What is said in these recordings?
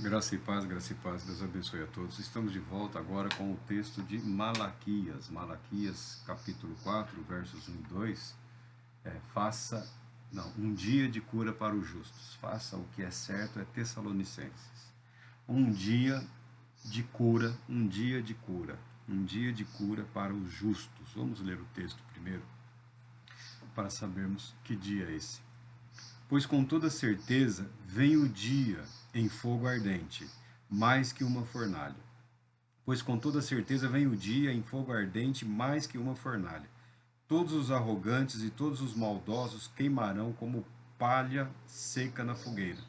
Graça e paz, Deus abençoe a todos. Estamos de volta agora com o texto de Malaquias. Malaquias, capítulo 4, versos 1 e 2. Um dia de cura para os justos. Faça o que é certo, é Tessalonicenses. Um dia de cura, um dia de cura. Um dia de cura para os justos. Vamos ler o texto primeiro, para sabermos que dia é esse. Pois com toda certeza vem o dia em fogo ardente, mais que uma fornalha. Pois com toda certeza vem o dia em fogo ardente, mais que uma fornalha. Todos os arrogantes e todos os maldosos queimarão como palha seca na fogueira.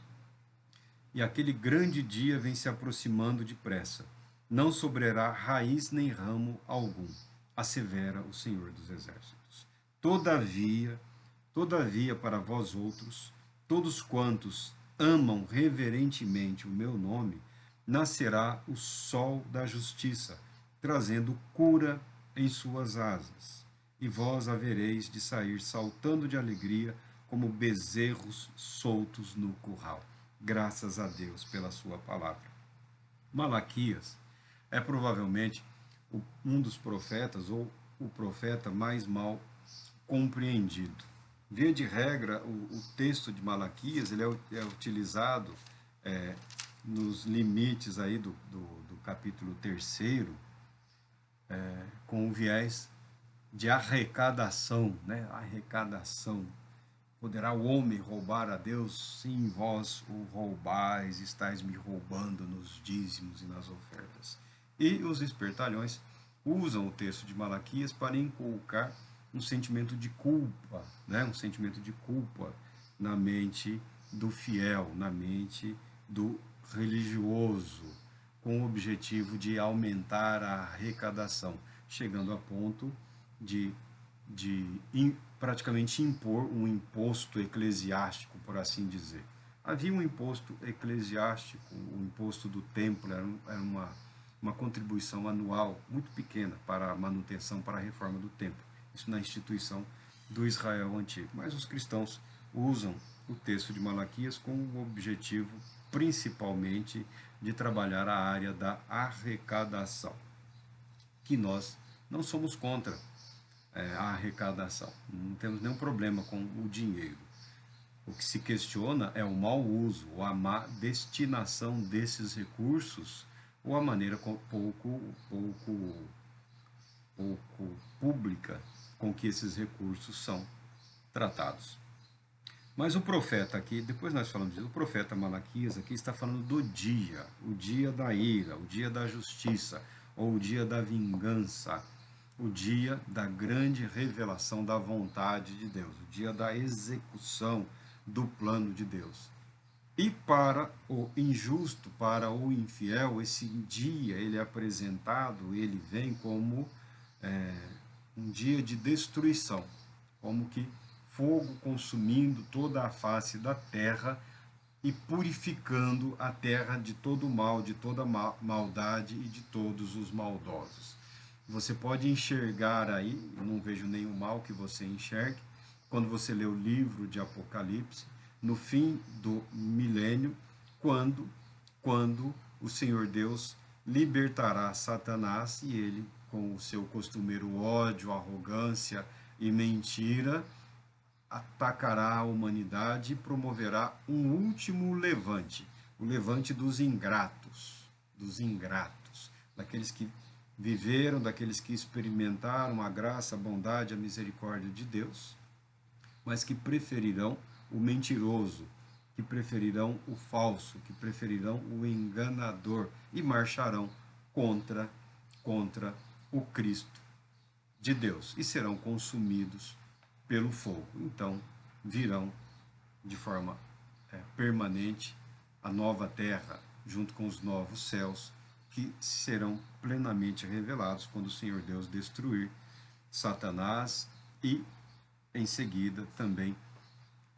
E aquele grande dia vem se aproximando depressa. Não sobrará raiz nem ramo algum, assevera o Senhor dos Exércitos. Todavia, para vós outros, todos quantos amam reverentemente o meu nome, nascerá o sol da justiça, trazendo cura em suas asas. E vós havereis de sair saltando de alegria, como bezerros soltos no curral. Graças a Deus pela sua palavra. Malaquias é provavelmente um dos profetas, ou o profeta mais mal compreendido. Via de regra, o texto de Malaquias ele é utilizado nos limites aí do capítulo 3, com o viés de arrecadação, né? Arrecadação. Poderá o homem roubar a Deus? Sim, vós o roubais, estáis me roubando nos dízimos e nas ofertas. E os espertalhões usam o texto de Malaquias para inculcar um sentimento de culpa, né? Um sentimento de culpa na mente do fiel, na mente do religioso, com o objetivo de aumentar a arrecadação, chegando a ponto de praticamente impor um imposto eclesiástico, por assim dizer. Havia um imposto eclesiástico, o imposto do templo, era uma contribuição anual muito pequena para a manutenção, para a reforma do templo. Isso na instituição do Israel antigo. Mas os cristãos usam o texto de Malaquias com o objetivo, principalmente, de trabalhar a área da arrecadação, que nós não somos contra a arrecadação. Não temos nenhum problema com o dinheiro. O que se questiona é o mau uso, ou a má destinação desses recursos, ou a maneira pouco pública com que esses recursos são tratados. Mas o profeta aqui, depois nós falamos disso, o profeta Malaquias aqui está falando do dia, o dia da ira, o dia da justiça, ou o dia da vingança, o dia da grande revelação da vontade de Deus, o dia da execução do plano de Deus. E para o injusto, para o infiel, esse dia ele é apresentado, ele vem como um dia de destruição, como que fogo consumindo toda a face da terra e purificando a terra de todo o mal, de toda maldade e de todos os maldosos. Você pode enxergar aí, eu não vejo nenhum mal que você enxergue, quando você lê o livro de Apocalipse, no fim do milênio, quando o Senhor Deus libertará Satanás e ele, com o seu costumeiro ódio, arrogância e mentira, atacará a humanidade e promoverá um último levante, o levante dos ingratos, daqueles que viveram, daqueles que experimentaram a graça, a bondade, a misericórdia de Deus, mas que preferirão o mentiroso, que preferirão o falso, que preferirão o enganador e marcharão contra o Cristo de Deus e serão consumidos pelo fogo. Então virão de forma permanente a nova terra, junto com os novos céus, que serão plenamente revelados quando o Senhor Deus destruir Satanás e, em seguida, também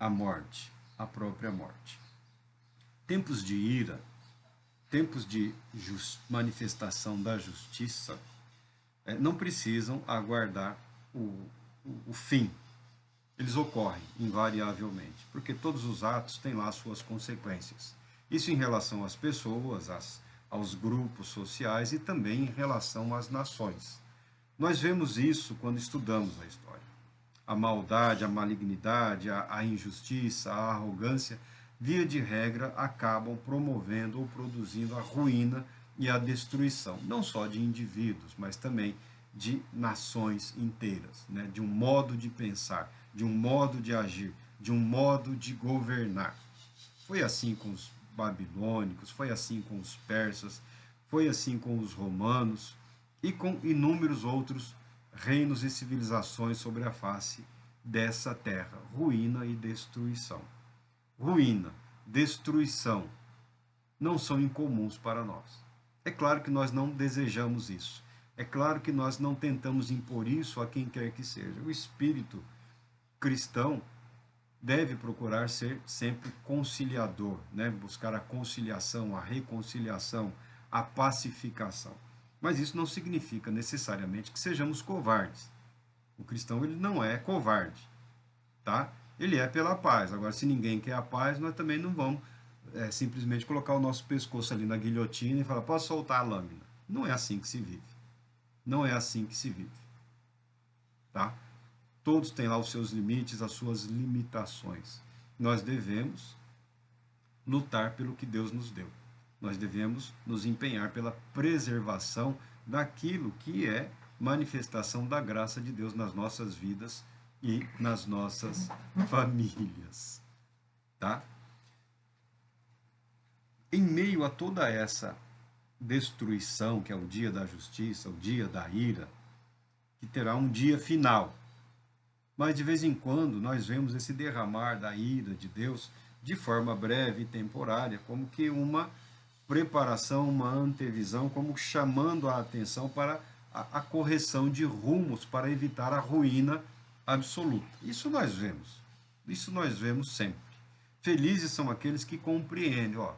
a morte, a própria morte. Tempos de ira, tempos de manifestação da justiça, não precisam aguardar o fim. Eles ocorrem invariavelmente, porque todos os atos têm lá suas consequências. Isso em relação às pessoas, aos grupos sociais e também em relação às nações. Nós vemos isso quando estudamos a história. A maldade, a malignidade, a injustiça, a arrogância, via de regra, acabam promovendo ou produzindo a ruína e a destruição, não só de indivíduos, mas também de nações inteiras, né? De um modo de pensar, de um modo de agir, de um modo de governar. Foi assim com os babilônicos, foi assim com os persas, foi assim com os romanos e com inúmeros outros reinos e civilizações sobre a face dessa terra. Ruína e destruição. Ruína, destruição não são incomuns para nós. É claro que nós não desejamos isso. É claro que nós não tentamos impor isso a quem quer que seja. O espírito cristão deve procurar ser sempre conciliador, né? Buscar a conciliação, a reconciliação, a pacificação. Mas isso não significa necessariamente que sejamos covardes. O cristão ele não é covarde, tá? Ele é pela paz. Agora, se ninguém quer a paz, nós também não vamos simplesmente colocar o nosso pescoço ali na guilhotina e falar, posso soltar a lâmina. Não é assim que se vive. Não é assim que se vive, tá? Todos têm lá os seus limites, as suas limitações. Nós devemos lutar pelo que Deus nos deu. Nós devemos nos empenhar pela preservação daquilo que é manifestação da graça de Deus nas nossas vidas e nas nossas famílias, tá? Em meio a toda essa destruição, que é o dia da justiça, o dia da ira, que terá um dia final, mas de vez em quando nós vemos esse derramar da ira de Deus de forma breve e temporária, como que uma preparação, uma antevisão, como chamando a atenção para a correção de rumos para evitar a ruína absoluta. Isso nós vemos sempre. Felizes são aqueles que compreendem, ó,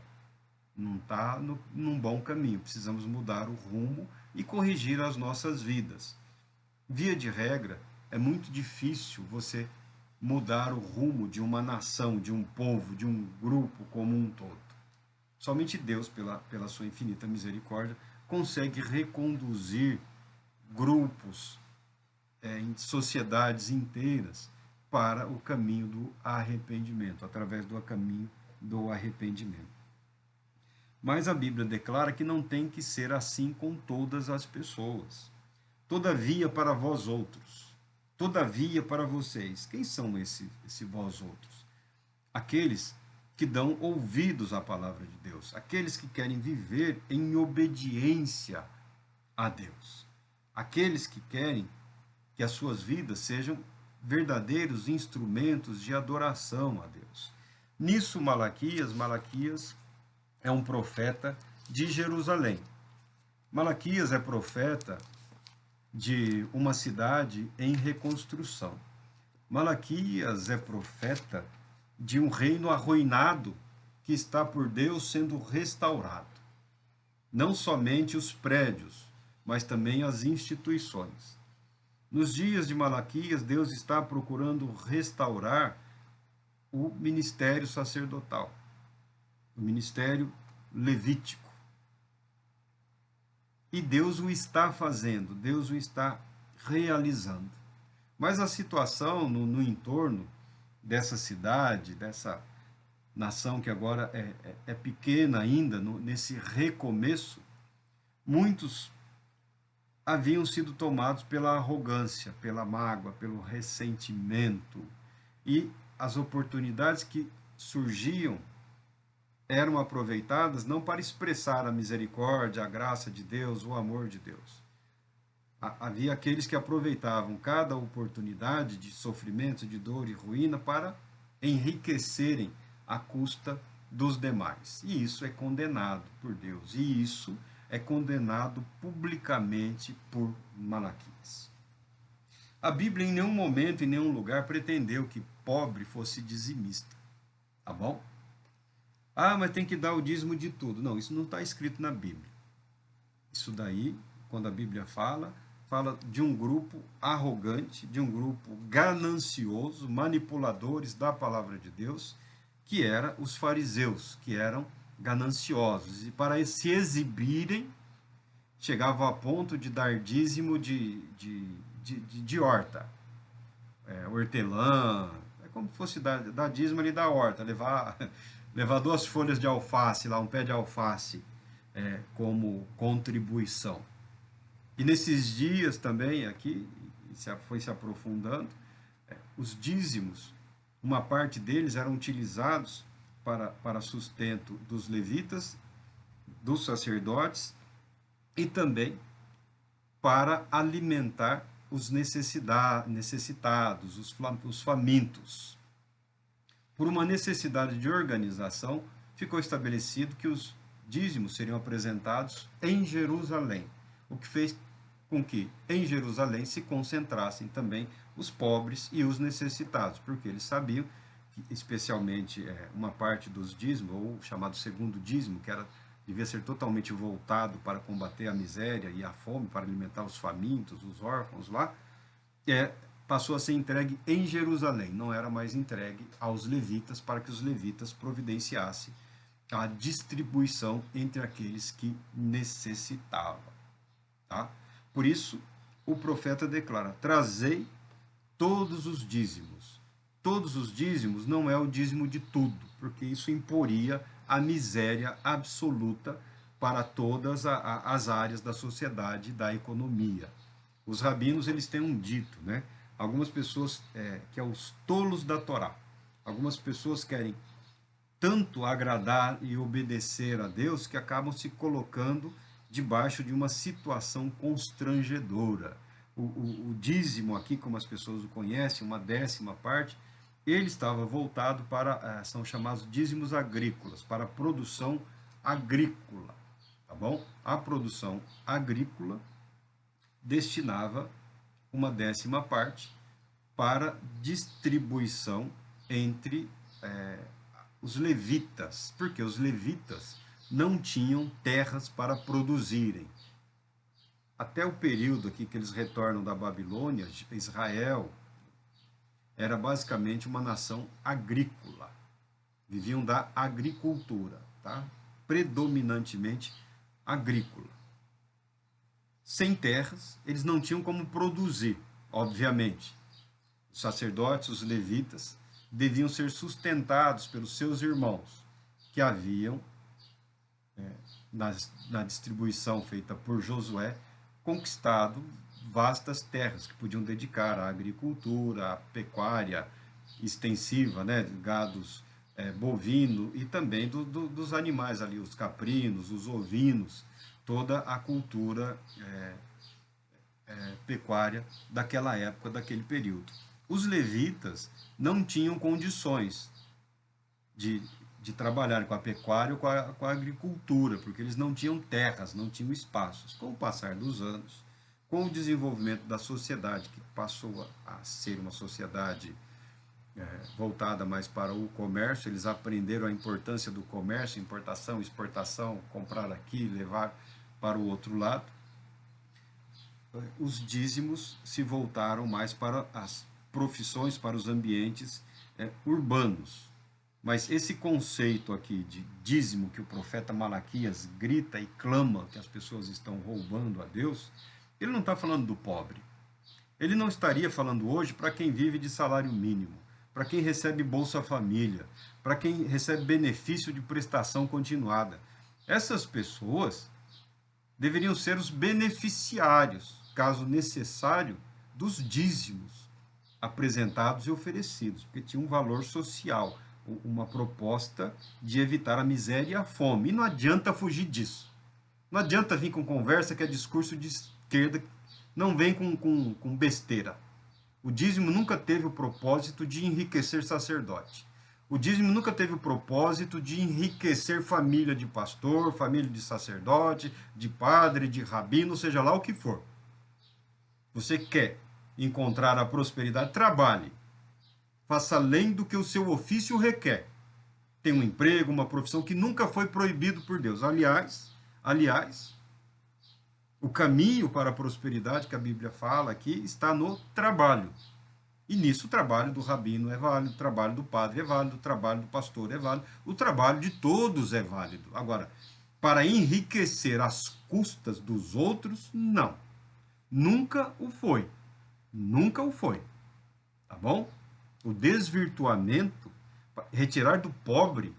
não está num bom caminho, precisamos mudar o rumo e corrigir as nossas vidas. Via de regra, é muito difícil você mudar o rumo de uma nação, de um povo, de um grupo como um todo. Somente Deus, pela sua infinita misericórdia, consegue reconduzir grupos, sociedades inteiras para o caminho do arrependimento, através do caminho do arrependimento. Mas a Bíblia declara que não tem que ser assim com todas as pessoas. Todavia para vós outros, todavia para vocês. Quem são esse vós outros? Aqueles que dão ouvidos à palavra de Deus, aqueles que querem viver em obediência a Deus, aqueles que querem que as suas vidas sejam verdadeiros instrumentos de adoração a Deus. Nisso Malaquias é um profeta de Jerusalém. Malaquias é profeta de uma cidade em reconstrução. Malaquias é profeta de um reino arruinado que está por Deus sendo restaurado. Não somente os prédios, mas também as instituições. Nos dias de Malaquias, Deus está procurando restaurar o ministério sacerdotal, o ministério levítico. E Deus o está fazendo, Deus o está realizando. Mas a situação no entorno dessa cidade, dessa nação que agora é pequena ainda, nesse recomeço, muitos haviam sido tomados pela arrogância, pela mágoa, pelo ressentimento. E as oportunidades que surgiam eram aproveitadas não para expressar a misericórdia, a graça de Deus, o amor de Deus. Havia aqueles que aproveitavam cada oportunidade de sofrimento, de dor e ruína para enriquecerem à custa dos demais. E isso é condenado por Deus. E isso é condenado publicamente por Malaquias. A Bíblia em nenhum momento, em nenhum lugar, pretendeu que pobre fosse dizimista. Tá bom? Ah, mas tem que dar o dízimo de tudo. Não, isso não está escrito na Bíblia. Isso daí, quando a Bíblia fala de um grupo arrogante, de um grupo ganancioso, manipuladores da palavra de Deus, que eram os fariseus, que eram gananciosos, e para se exibirem, chegavam a ponto de dar dízimo de horta, hortelã, é como se fosse dar dízimo ali da horta, levar 2 folhas de alface, lá um pé de alface, como contribuição. E nesses dias também, aqui, foi se aprofundando, os dízimos, uma parte deles eram utilizados para sustento dos levitas, dos sacerdotes e também para alimentar os necessitados, os famintos. Por uma necessidade de organização, ficou estabelecido que os dízimos seriam apresentados em Jerusalém, o que fez com que em Jerusalém se concentrassem também os pobres e os necessitados, porque eles sabiam que, especialmente, uma parte dos dízimos, ou chamado segundo dízimo, que devia ser totalmente voltado para combater a miséria e a fome, para alimentar os famintos, os órfãos lá, passou a ser entregue em Jerusalém, não era mais entregue aos levitas, para que os levitas providenciassem a distribuição entre aqueles que necessitavam. Tá? Por isso, o profeta declara: trazei todos os dízimos. Todos os dízimos não é o dízimo de tudo, porque isso imporia a miséria absoluta para todas as áreas da sociedade e da economia. Os rabinos, eles têm um dito, né? Algumas pessoas, que é os tolos da Torá. Algumas pessoas querem tanto agradar e obedecer a Deus que acabam se colocando debaixo de uma situação constrangedora. O dízimo aqui, como as pessoas o conhecem, uma 10ª parte, ele estava voltado para, são chamados dízimos agrícolas, para a produção agrícola, tá bom? A produção agrícola destinava uma 10ª parte para distribuição entre os levitas, porque os levitas não tinham terras para produzirem. Até o período aqui que eles retornam da Babilônia, Israel era basicamente uma nação agrícola. Viviam da agricultura, tá? Predominantemente agrícola. Sem terras, eles não tinham como produzir, obviamente. Os sacerdotes, os levitas, deviam ser sustentados pelos seus irmãos, que haviam, na distribuição feita por Josué, conquistado vastas terras que podiam dedicar à agricultura, à pecuária extensiva, né, gados bovino e também dos animais ali, os caprinos, os ovinos, toda a cultura pecuária daquela época, daquele período. Os levitas não tinham condições de trabalhar com a pecuária ou com a agricultura, porque eles não tinham terras, não tinham espaços. Com o passar dos anos, com o desenvolvimento da sociedade, que passou a ser uma sociedade voltada mais para o comércio, eles aprenderam a importância do comércio, importação, exportação, comprar aqui, levar para o outro lado. Os dízimos se voltaram mais para as profissões, para os ambientes urbanos. Mas esse conceito aqui de dízimo que o profeta Malaquias grita e clama que as pessoas estão roubando a Deus, ele não está falando do pobre. Ele não estaria falando hoje para quem vive de salário mínimo, para quem recebe Bolsa Família, para quem recebe benefício de prestação continuada. Essas pessoas deveriam ser os beneficiários, caso necessário, dos dízimos apresentados e oferecidos, porque tinha um valor social, uma proposta de evitar a miséria e a fome. E não adianta fugir disso. Não adianta vir com conversa que é discurso de esquerda, não vem com besteira. O dízimo nunca teve o propósito de enriquecer sacerdote. O dízimo nunca teve o propósito de enriquecer família de pastor, família de sacerdote, de padre, de rabino, seja lá o que for. Você quer encontrar a prosperidade? Trabalhe. Faça além do que o seu ofício requer. Tem um emprego, uma profissão que nunca foi proibido por Deus. Aliás, o caminho para a prosperidade que a Bíblia fala aqui está no trabalho. E nisso o trabalho do rabino é válido, o trabalho do padre é válido, o trabalho do pastor é válido, o trabalho de todos é válido. Agora, para enriquecer às custas dos outros, não. Nunca o foi. Nunca o foi. Tá bom? O desvirtuamento, retirar do pobre,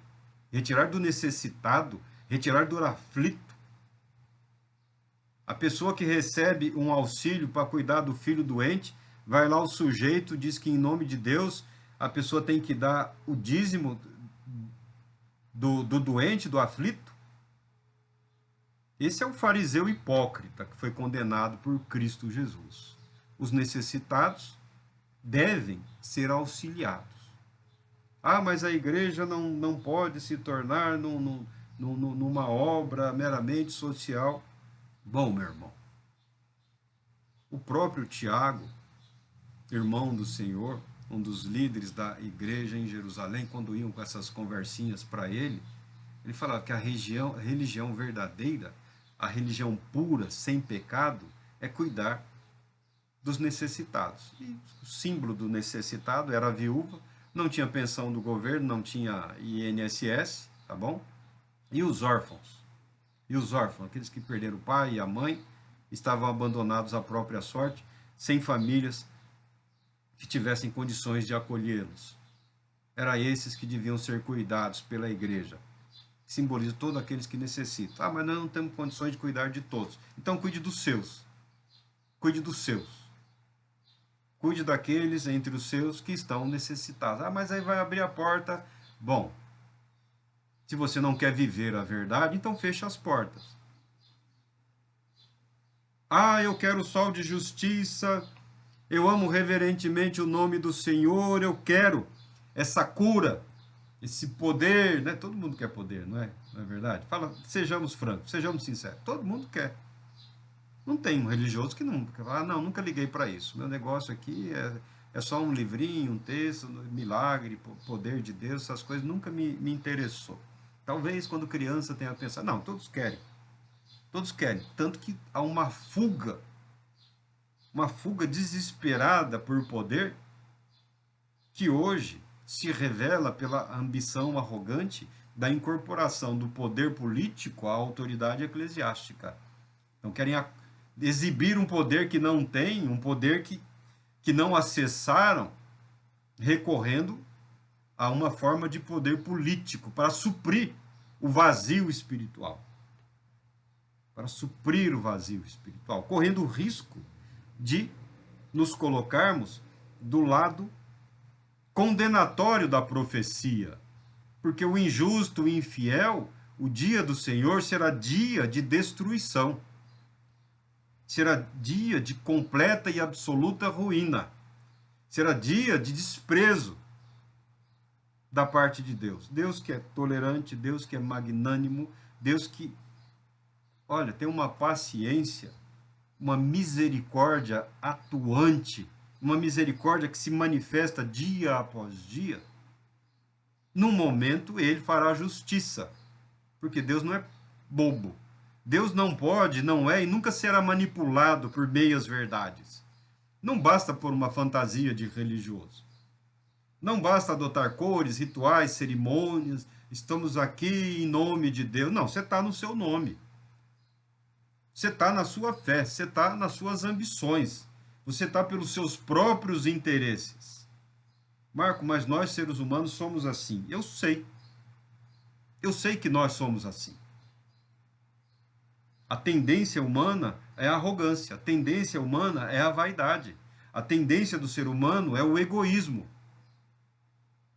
retirar do necessitado, retirar do aflito. A pessoa que recebe um auxílio para cuidar do filho doente, vai lá o sujeito, diz que em nome de Deus a pessoa tem que dar o dízimo do doente, do aflito. Esse é o fariseu hipócrita que foi condenado por Cristo Jesus. Os necessitados devem ser auxiliados. Ah, mas a igreja não pode se tornar numa obra meramente social. Bom, meu irmão, o próprio Tiago, irmão do Senhor, um dos líderes da igreja em Jerusalém, quando iam com essas conversinhas para ele falava que a religião verdadeira, a religião pura, sem pecado, é cuidar dos necessitados. E o símbolo do necessitado era a viúva, não tinha pensão do governo, não tinha INSS, tá bom? E os órfãos? E os órfãos, aqueles que perderam o pai e a mãe, estavam abandonados à própria sorte, sem famílias que tivessem condições de acolhê-los. Era esses que deviam ser cuidados pela igreja. Simboliza todos aqueles que necessitam. Ah, mas nós não temos condições de cuidar de todos. Então cuide dos seus. Cuide dos seus. Cuide daqueles entre os seus que estão necessitados. Ah, mas aí vai abrir a porta. Bom, se você não quer viver a verdade, então feche as portas. Ah, eu quero o sol de justiça, eu amo reverentemente o nome do Senhor, eu quero essa cura, esse poder, né? Todo mundo quer poder, não é? Não é verdade? Fala, sejamos francos, sejamos sinceros, todo mundo quer. Não tem um religioso que nunca fala, ah, não, nunca liguei para isso, meu negócio aqui é só um livrinho, um texto, milagre, poder de Deus, essas coisas nunca me interessou. Talvez quando criança tenha pensado, não, todos querem, tanto que há uma fuga desesperada por poder, que hoje se revela pela ambição arrogante da incorporação do poder político à autoridade eclesiástica. Então querem exibir um poder que não tem, um poder que não acessaram, recorrendo a uma forma de poder político para suprir o vazio espiritual. Para suprir o vazio espiritual, correndo o risco de nos colocarmos do lado condenatório da profecia, porque o injusto e infiel, o dia do Senhor será dia de destruição, será dia de completa e absoluta ruína, será dia de desprezo da parte de Deus. Deus que é tolerante, Deus que é magnânimo, Deus que, olha, tem uma paciência, uma misericórdia atuante, uma misericórdia que se manifesta dia após dia. Num momento, ele fará justiça, porque Deus não é bobo. Deus não pode, não é e nunca será manipulado por meias verdades. Não basta por uma fantasia de religioso. Não basta adotar cores, rituais, cerimônias, estamos aqui em nome de Deus. Não, você está no seu nome. Você está na sua fé, você está nas suas ambições, você está pelos seus próprios interesses. Marco, mas nós seres humanos somos assim. Eu sei que nós somos assim. A tendência humana é a arrogância, a tendência humana é a vaidade, a tendência do ser humano é o egoísmo.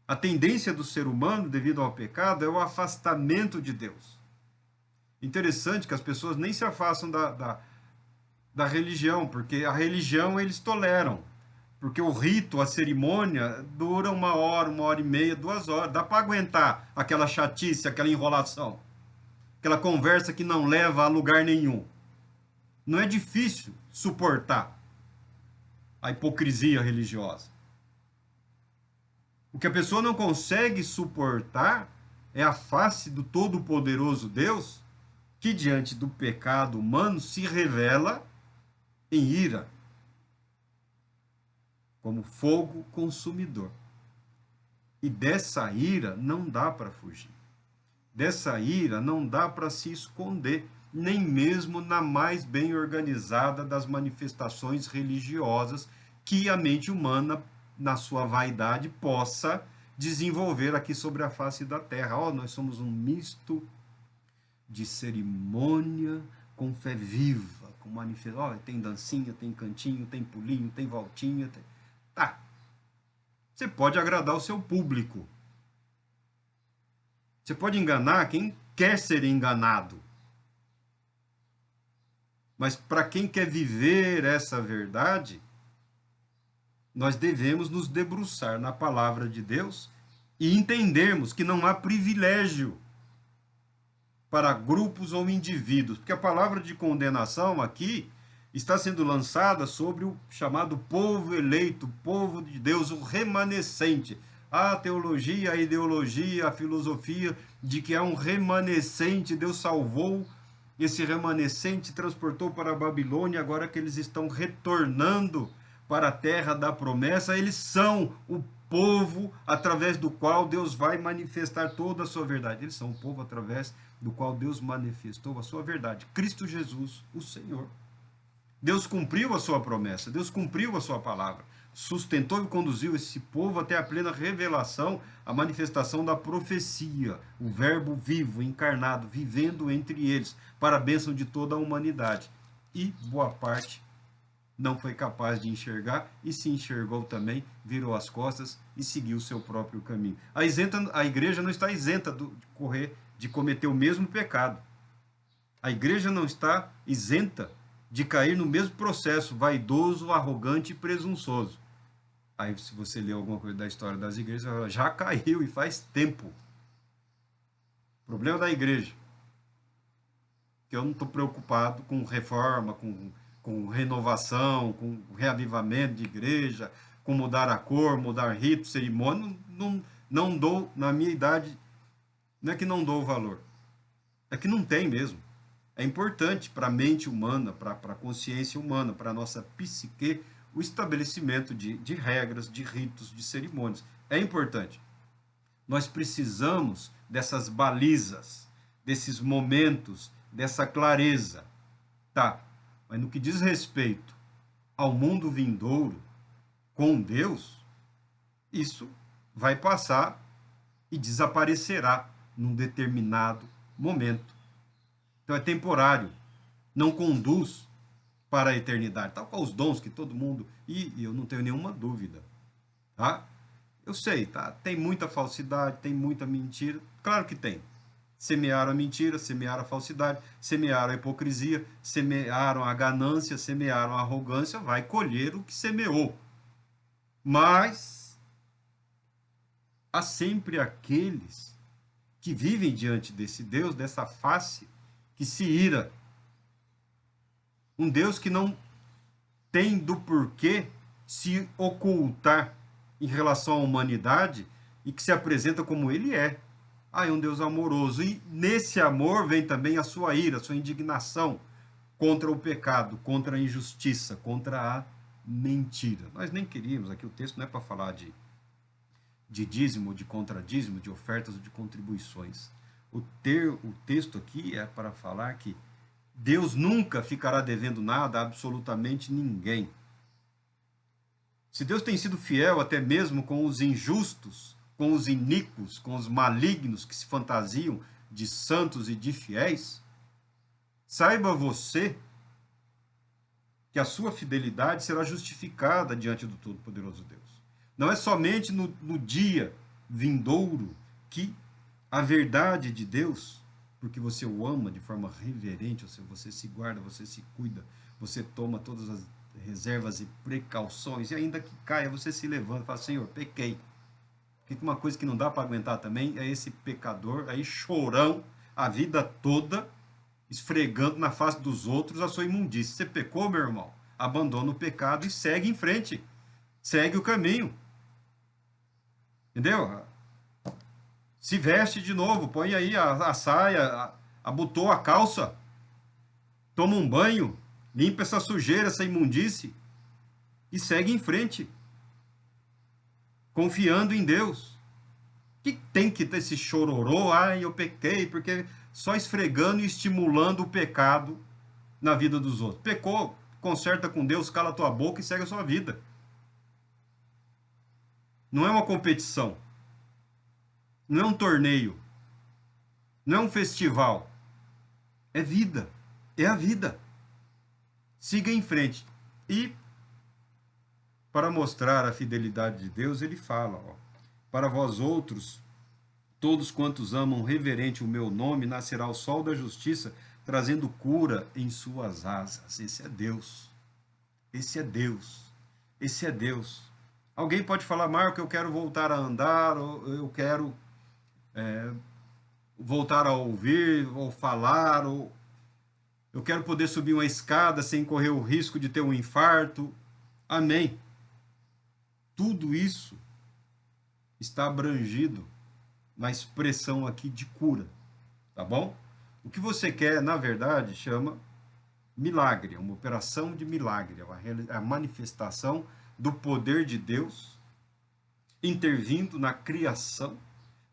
A tendência do ser humano, devido ao pecado, é o afastamento de Deus. Interessante que as pessoas nem se afastam da religião, porque a religião eles toleram. Porque o rito, a cerimônia, dura 1 hora, 1h30, 2 horas. Dá para aguentar aquela chatice, aquela enrolação. Aquela conversa que não leva a lugar nenhum. Não é difícil suportar a hipocrisia religiosa. O que a pessoa não consegue suportar é a face do Todo-Poderoso Deus, que diante do pecado humano se revela em ira. como fogo consumidor. E dessa ira não dá para fugir. Dessa ira não dá para se esconder, nem mesmo na mais bem organizada das manifestações religiosas que a mente humana, na sua vaidade, possa desenvolver aqui sobre a face da terra. Nós somos um misto de cerimônia com fé viva, com manifestação. Tem dancinha, tem cantinho, tem pulinho, tem voltinha. Tá. Você pode agradar o seu público. Você pode enganar quem quer ser enganado. Mas para quem quer viver essa verdade, nós devemos nos debruçar na palavra de Deus e entendermos que não há privilégio para grupos ou indivíduos, porque a palavra de condenação aqui está sendo lançada sobre o chamado povo eleito, povo de Deus, o remanescente. A teologia, a ideologia, a filosofia de que há um remanescente, Deus salvou esse remanescente, transportou para a Babilônia, agora que eles estão retornando para a terra da promessa, eles são o povo através do qual Deus vai manifestar toda a sua verdade. Eles são o povo através do qual Deus manifestou a sua verdade. Cristo Jesus, o Senhor. Deus cumpriu a sua promessa, Deus cumpriu a sua palavra, sustentou e conduziu esse povo até a plena revelação, a manifestação da profecia, o verbo vivo, encarnado, vivendo entre eles, para a bênção de toda a humanidade. E boa parte não foi capaz de enxergar, e se enxergou também, virou as costas e seguiu o seu próprio caminho. A igreja não está isenta de cometer o mesmo pecado. A igreja não está isenta de cair no mesmo processo vaidoso, arrogante e presunçoso. Aí, se você ler alguma coisa da história das igrejas, já caiu e faz tempo. O problema da igreja, que eu não estou preocupado com reforma, com renovação, com reavivamento de igreja, com mudar a cor, mudar rito, cerimônia, não dou, na minha idade, não é que não dou valor, é que não tem mesmo. É importante para a mente humana, para a consciência humana, para a nossa psique, o estabelecimento de regras, de ritos, de cerimônias. É importante. Nós precisamos dessas balizas, desses momentos, dessa clareza. Tá, mas no que diz respeito ao mundo vindouro com Deus, isso vai passar e desaparecerá num determinado momento. Então é temporário, não conduz para a eternidade, tal qual os dons que todo mundo, e eu não tenho nenhuma dúvida, tá? Eu sei, tá? Tem muita falsidade, tem muita mentira, claro que tem. Semearam a mentira, semearam a falsidade, semearam a hipocrisia, semearam a ganância, semearam a arrogância, vai colher o que semeou. Mas há sempre aqueles que vivem diante desse Deus, dessa face, que se ira. Um Deus que não tem do porquê se ocultar em relação à humanidade e que se apresenta como ele é. É um Deus amoroso. E nesse amor vem também a sua ira, a sua indignação contra o pecado, contra a injustiça, contra a mentira. Nós nem queríamos, aqui o texto não é para falar de dízimo, de contradízimo, de ofertas ou de contribuições. O texto aqui é para falar que Deus nunca ficará devendo nada a absolutamente ninguém. Se Deus tem sido fiel até mesmo com os injustos, com os iníquos, com os malignos que se fantasiam de santos e de fiéis, saiba você que a sua fidelidade será justificada diante do Todo-Poderoso Deus. Não é somente no dia vindouro que a verdade de Deus, porque você o ama de forma reverente, você se guarda, você se cuida, você toma todas as reservas e precauções, e ainda que caia, você se levanta e fala, Senhor, pequei. Porque uma coisa que não dá para aguentar também é esse pecador aí chorão a vida toda, esfregando na face dos outros a sua imundície. Você pecou, meu irmão? Abandona o pecado e segue em frente. Segue o caminho. Entendeu? Se veste de novo, põe aí a saia, abotou a calça, toma um banho, limpa essa sujeira, essa imundície e segue em frente. confiando em Deus. Que tem que ter esse chororô, ai, eu pequei, porque só esfregando e estimulando o pecado na vida dos outros. Pecou, conserta com Deus, cala tua boca e segue a sua vida. Não é uma competição, não é um torneio, não é um festival, é vida, é a vida. Siga em frente. E, para mostrar a fidelidade de Deus, ele fala, ó, para vós outros, todos quantos amam reverente o meu nome, nascerá o sol da justiça, trazendo cura em suas asas. Esse é Deus. Esse é Deus. Esse é Deus. Alguém pode falar, Marco, eu quero voltar a andar, ou eu quero voltar a ouvir, ou falar, ou eu quero poder subir uma escada sem correr o risco de ter um infarto. Amém. Tudo isso está abrangido na expressão aqui de cura, tá bom? O que você quer, na verdade, chama milagre, uma operação de milagre, a manifestação do poder de Deus intervindo na criação,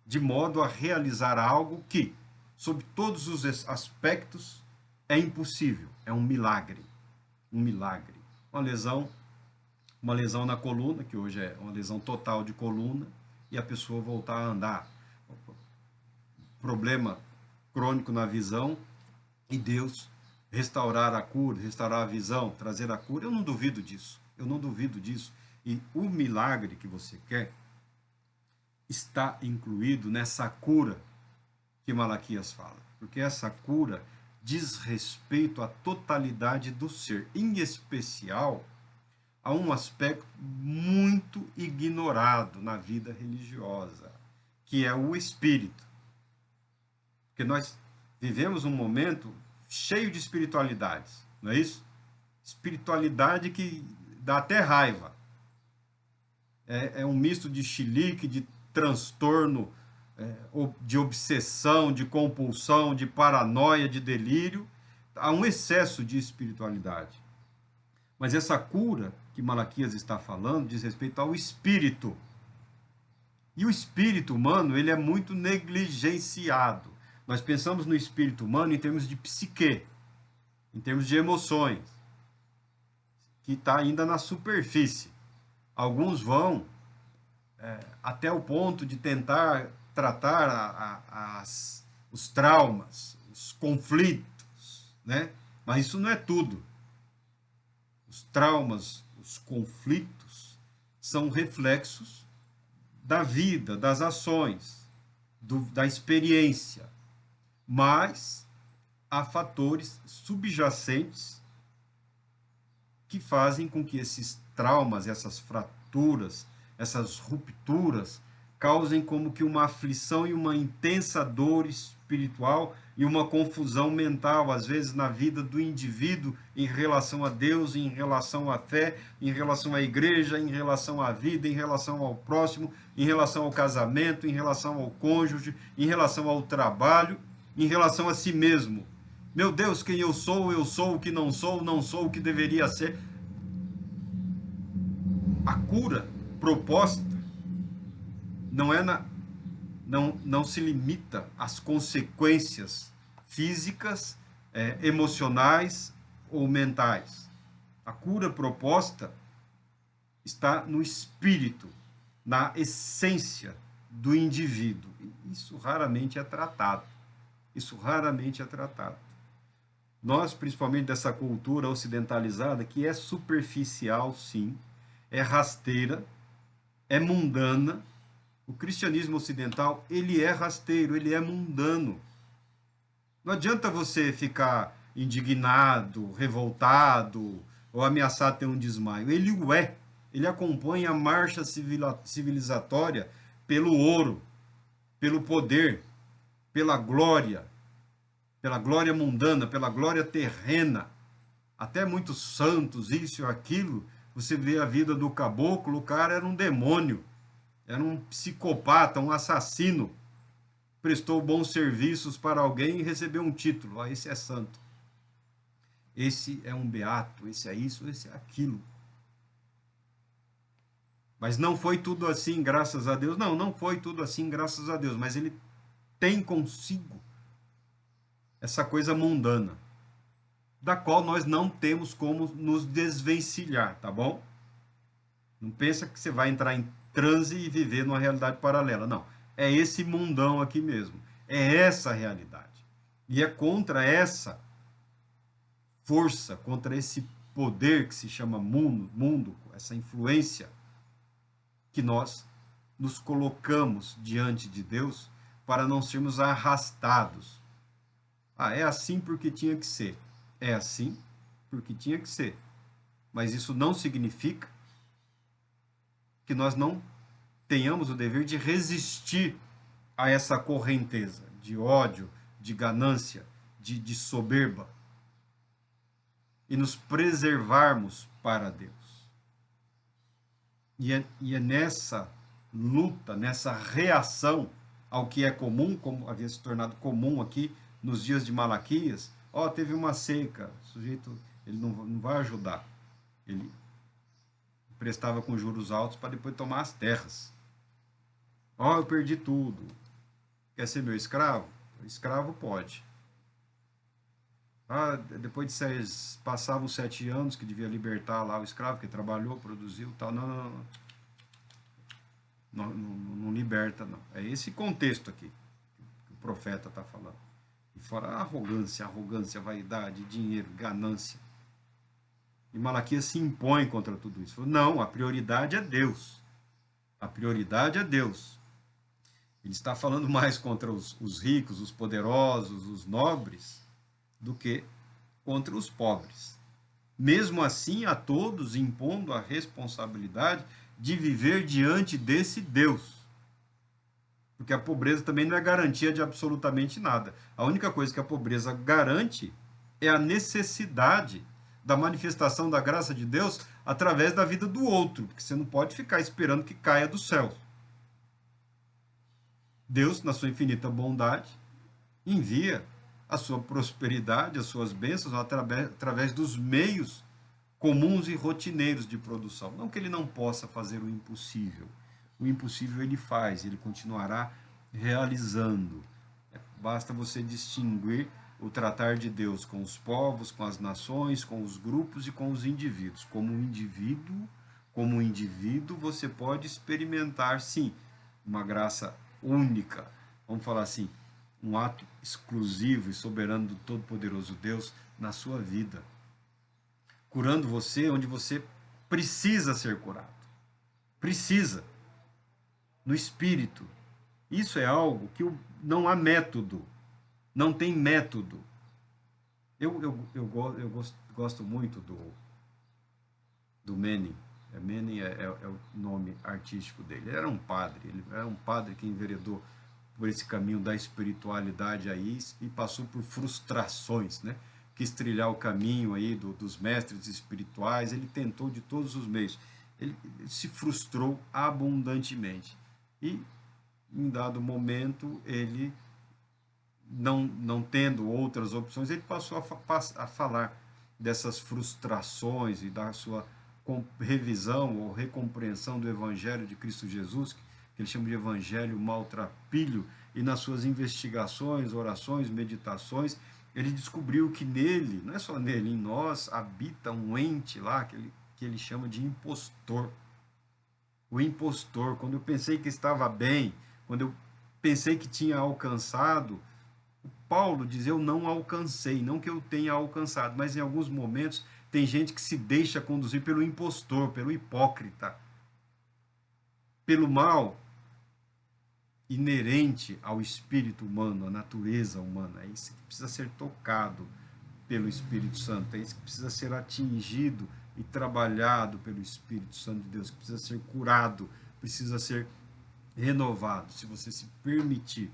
de modo a realizar algo que, sob todos os aspectos, é impossível, é um milagre, um milagre. Uma lesão na coluna, que hoje é uma lesão total de coluna, e a pessoa voltar a andar. Problema crônico na visão, e Deus restaurar a cura, restaurar a visão, trazer a cura. Eu não duvido disso, eu não duvido disso. E o milagre que você quer está incluído nessa cura que Malaquias fala, porque essa cura diz respeito à totalidade do ser, em especial a um aspecto muito ignorado na vida religiosa, que é o espírito. Porque nós vivemos um momento cheio de espiritualidades, não é isso? Espiritualidade que dá até raiva. É um misto de chilique, de transtorno, de obsessão, de compulsão, de paranoia, de delírio. Há um excesso de espiritualidade. Mas essa cura que Malaquias está falando diz respeito ao espírito. E o espírito humano, ele é muito negligenciado. Nós pensamos no espírito humano em termos de psique, em termos de emoções, que está ainda na superfície. Alguns vão até o ponto de tentar tratar os traumas, os conflitos, né? Mas isso não é tudo. Os traumas, os conflitos, são reflexos da vida, das ações, da experiência. Mas há fatores subjacentes que fazem com que esses traumas, essas fraturas, essas rupturas, causem como que uma aflição e uma intensa dor espiritual e uma confusão mental, às vezes, na vida do indivíduo em relação a Deus, em relação à fé, em relação à igreja, em relação à vida, em relação ao próximo, em relação ao casamento, em relação ao cônjuge, em relação ao trabalho, em relação a si mesmo. Meu Deus, quem eu sou o que não sou o que deveria ser. A cura proposta não se limita às consequências físicas, emocionais ou mentais. A cura proposta está no espírito, na essência do indivíduo. Isso raramente é tratado. Isso raramente é tratado. Nós, principalmente dessa cultura ocidentalizada, que é superficial, sim, é rasteira, é mundana. O cristianismo ocidental, ele é rasteiro, ele é mundano. Não adianta você ficar indignado, revoltado ou ameaçado de ter um desmaio. Ele o é. Ele acompanha a marcha civilizatória pelo ouro, pelo poder, pela glória mundana, pela glória terrena. Até muitos santos, isso e aquilo. Você vê a vida do caboclo, o cara era um demônio. Era um psicopata, um assassino. Prestou bons serviços para alguém e recebeu um título. Ah, esse é santo. Esse é um beato, esse é isso, esse é aquilo. Mas não foi tudo assim, graças a Deus. Não, não foi tudo assim, graças a Deus. Mas ele tem consigo essa coisa mundana, da qual nós não temos como nos desvencilhar, tá bom? Não pensa que você vai entrar em transe e viver numa realidade paralela. Não. É esse mundão aqui mesmo. É essa realidade. E é contra essa força, contra esse poder que se chama mundo, essa influência, que nós nos colocamos diante de Deus para não sermos arrastados. Ah, é assim porque tinha que ser. É assim porque tinha que ser. Mas isso não significa que nós não tenhamos o dever de resistir a essa correnteza de ódio, de ganância, de soberba e nos preservarmos para Deus. E é nessa luta, nessa reação ao que é comum, como havia se tornado comum aqui nos dias de Malaquias. Ó, teve uma seca, o sujeito ele não vai ajudar. Ele prestava com juros altos para depois tomar as terras. Ó, eu perdi tudo. Quer ser meu escravo? Escravo pode. Ah, depois de passavam 7 anos que devia libertar lá o escravo, que trabalhou, produziu tal. Não, não, não. Não liberta, não. É esse contexto aqui que o profeta está falando. E fora a arrogância, vaidade, dinheiro, ganância. E Malaquias se impõe contra tudo isso. Falou, não, a prioridade é Deus. A prioridade é Deus. Ele está falando mais contra os ricos, os poderosos, os nobres, do que contra os pobres. Mesmo assim, a todos impondo a responsabilidade de viver diante desse Deus. Porque a pobreza também não é garantia de absolutamente nada. A única coisa que a pobreza garante é a necessidade da manifestação da graça de Deus através da vida do outro, porque você não pode ficar esperando que caia do céu. Deus, na sua infinita bondade, envia a sua prosperidade, as suas bênçãos através dos meios comuns e rotineiros de produção. Não que ele não possa fazer o impossível. O impossível ele faz, ele continuará realizando. Basta você distinguir o tratar de Deus com os povos, com as nações, com os grupos e com os indivíduos. Como um indivíduo, você pode experimentar, sim, uma graça única. Vamos falar assim, um ato exclusivo e soberano do Todo-Poderoso Deus na sua vida, curando você onde você precisa ser curado. Precisa. No espírito. Isso é algo que não há método. Não tem método. Eu gosto muito do Manning. Manning é o nome artístico dele. Ele era um padre que enveredou por esse caminho da espiritualidade aí e passou por frustrações, né? Quis trilhar o caminho aí dos mestres espirituais, ele tentou de todos os meios. Ele se frustrou abundantemente. E, em dado momento, ele, não tendo outras opções, ele passou a falar dessas frustrações e da sua revisão ou recompreensão do Evangelho de Cristo Jesus, que ele chama de Evangelho maltrapilho, e nas suas investigações, orações, meditações, ele descobriu que nele, não é só nele, em nós, habita um ente lá que ele chama de impostor. O impostor, quando eu pensei que estava bem, quando eu pensei que tinha alcançado, o Paulo diz, eu não alcancei, não que eu tenha alcançado, mas em alguns momentos tem gente que se deixa conduzir pelo impostor, pelo hipócrita, pelo mal inerente ao espírito humano, à natureza humana. É isso que precisa ser tocado pelo Espírito Santo, é isso que precisa ser atingido e trabalhado pelo Espírito Santo de Deus, que precisa ser curado, precisa ser renovado. Se você se permitir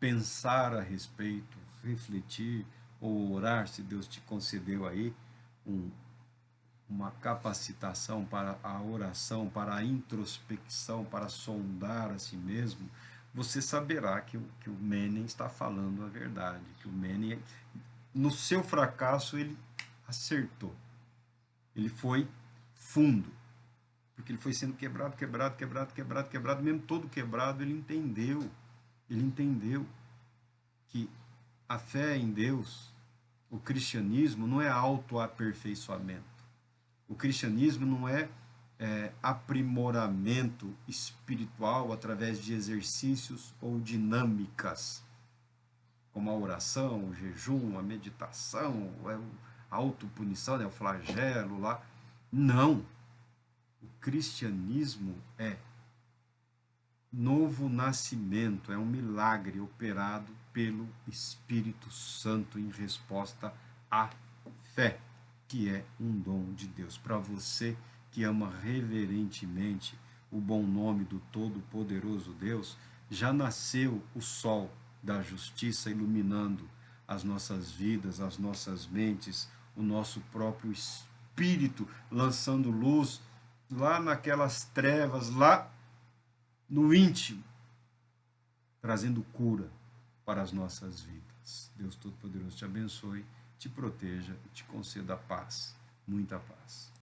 pensar a respeito, refletir ou orar, se Deus te concedeu aí uma capacitação para a oração, para a introspecção, para sondar a si mesmo, você saberá que o Manning está falando a verdade, que o Manning, no seu fracasso, ele acertou. Ele foi fundo, porque ele foi sendo quebrado, mesmo todo quebrado, ele entendeu que a fé em Deus, o cristianismo não é autoaperfeiçoamento. O cristianismo não é, aprimoramento espiritual através de exercícios ou dinâmicas, como a oração, o jejum, a meditação, a autopunição, né, o flagelo lá. Não. O cristianismo é novo nascimento, é um milagre operado pelo Espírito Santo em resposta à fé, que é um dom de Deus. Para você que ama reverentemente o bom nome do Todo-Poderoso Deus, já nasceu o sol da justiça iluminando as nossas vidas, as nossas mentes, o nosso próprio espírito, lançando luz lá naquelas trevas, lá no íntimo, trazendo cura para as nossas vidas. Deus Todo-Poderoso te abençoe, te proteja e te conceda paz, muita paz.